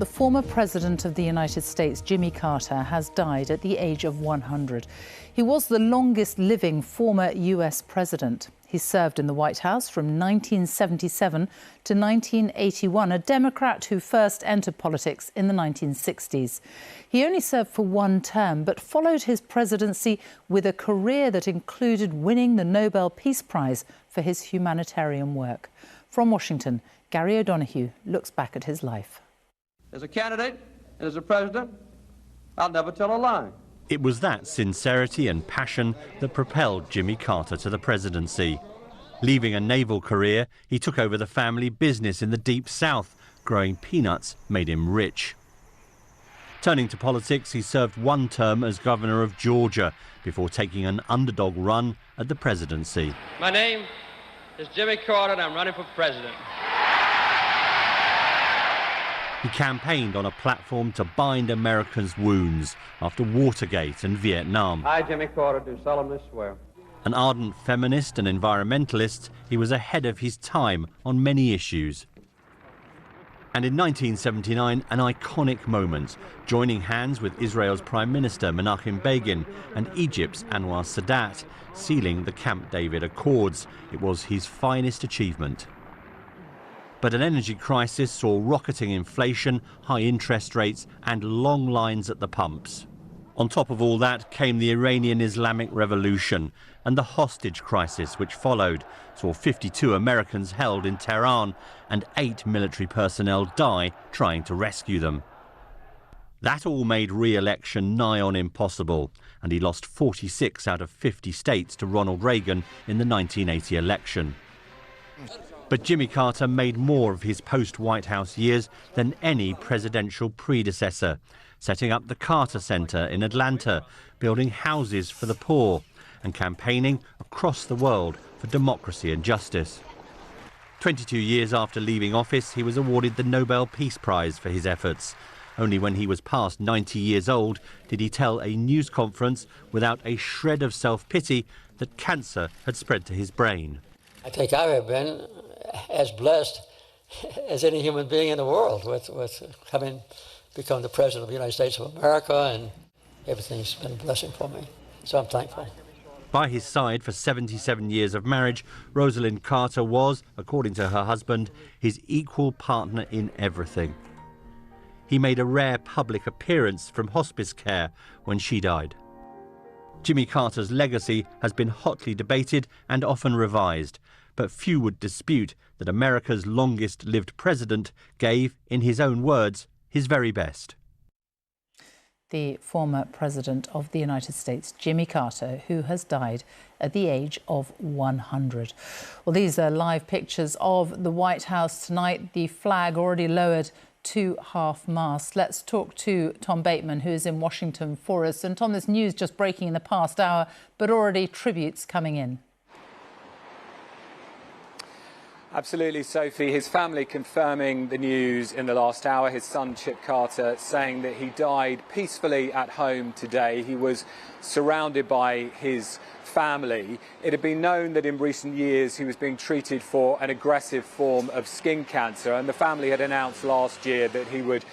The former President of the United States, Jimmy Carter, has died at the age of 100. He was the longest living former US president. He served in the White House from 1977 to 1981, a Democrat who first entered politics in the 1960s. He only served for one term, but followed his presidency with a career that included winning the Nobel Peace Prize for his humanitarian work. From Washington, Gary O'Donoghue looks back at his life. As a candidate and as a president, I'll never tell a lie. It was that sincerity and passion that propelled Jimmy Carter to the presidency. Leaving a naval career, he took over the family business in the Deep South. Growing peanuts made him rich. Turning to politics, he served one term as governor of Georgia before taking an underdog run at the presidency. My name is Jimmy Carter, and I'm running for president. He campaigned on a platform to bind Americans' wounds after Watergate and Vietnam. I, Jimmy Carter, do solemnly swear. An ardent feminist and environmentalist, he was ahead of his time on many issues. And in 1979, an iconic moment, joining hands with Israel's Prime Minister Menachem Begin and Egypt's Anwar Sadat, sealing the Camp David Accords. It was his finest achievement. But an energy crisis saw rocketing inflation, high interest rates and long lines at the pumps. On top of all that came the Iranian Islamic Revolution, and the hostage crisis which followed saw 52 Americans held in Tehran and 8 military personnel die trying to rescue them. That all made re-election nigh on impossible, and he lost 46 out of 50 states to Ronald Reagan in the 1980 election. But Jimmy Carter made more of his post-White House years than any presidential predecessor, setting up the Carter Center in Atlanta, building houses for the poor, and campaigning across the world for democracy and justice. 22 years after leaving office, he was awarded the Nobel Peace Prize for his efforts. Only when he was past 90 years old did he tell a news conference without a shred of self-pity that cancer had spread to his brain. I think I have been as blessed as any human being in the world with become the President of the United States of America, and everything's been a blessing for me, so I'm thankful. By his side for 77 years of marriage, Rosalind Carter was, according to her husband, his equal partner in everything. He made a rare public appearance from hospice care when she died. Jimmy Carter's legacy has been hotly debated and often revised, but few would dispute that America's longest-lived president gave, in his own words, his very best. The former President of the United States, Jimmy Carter, who has died at the age of 100. Well, these are live pictures of the White House tonight, the flag already lowered to half-mast. Let's talk to Tom Bateman, who is in Washington for us. And Tom, this news just breaking in the past hour, but already tributes coming in. Absolutely, Sophie. His family confirming the news in the last hour. His son, Chip Carter, saying that he died peacefully at home today. He was surrounded by his family. It had been known that in recent years he was being treated for an aggressive form of skin cancer, and the family had announced last year that he would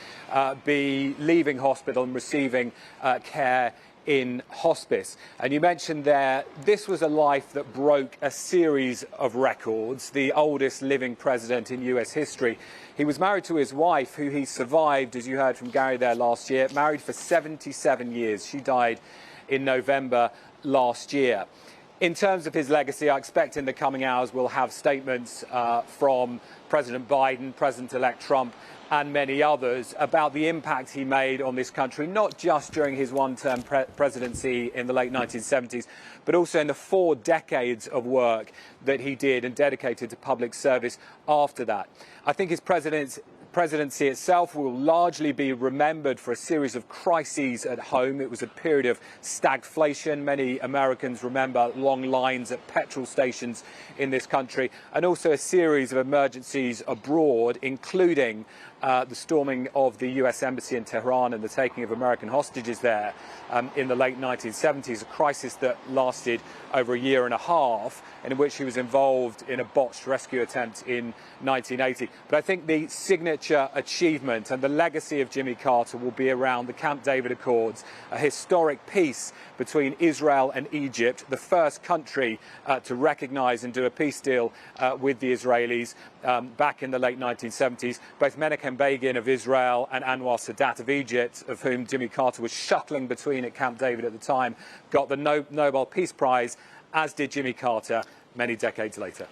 be leaving hospital and receiving care in hospice. And you mentioned there, this was a life that broke a series of records, the oldest living president in US history. He was married to his wife, who he survived, as you heard from Gary there last year, married for 77 years. She died in November last year. In terms of his legacy, I expect in the coming hours we'll have statements from President Biden, President-elect Trump, and many others about the impact he made on this country, not just during his one-term presidency in the late 1970s, but also in the 4 decades of work that he did and dedicated to public service after that. I think his presidency itself will largely be remembered for a series of crises at home. It was a period of stagflation. Many Americans remember long lines at petrol stations in this country, and also a series of emergencies abroad, including the storming of the US Embassy in Tehran and the taking of American hostages there in the late 1970s, a crisis that lasted over a year and a half, and in which he was involved in a botched rescue attempt in 1980. But I think the signature achievement and the legacy of Jimmy Carter will be around the Camp David Accords, a historic peace between Israel and Egypt, the first country to recognise and do a peace deal with the Israelis back in the late 1970s. Both Menachem Begin of Israel and Anwar Sadat of Egypt, of whom Jimmy Carter was shuttling between at Camp David at the time, got the Nobel Peace Prize, as did Jimmy Carter many decades later.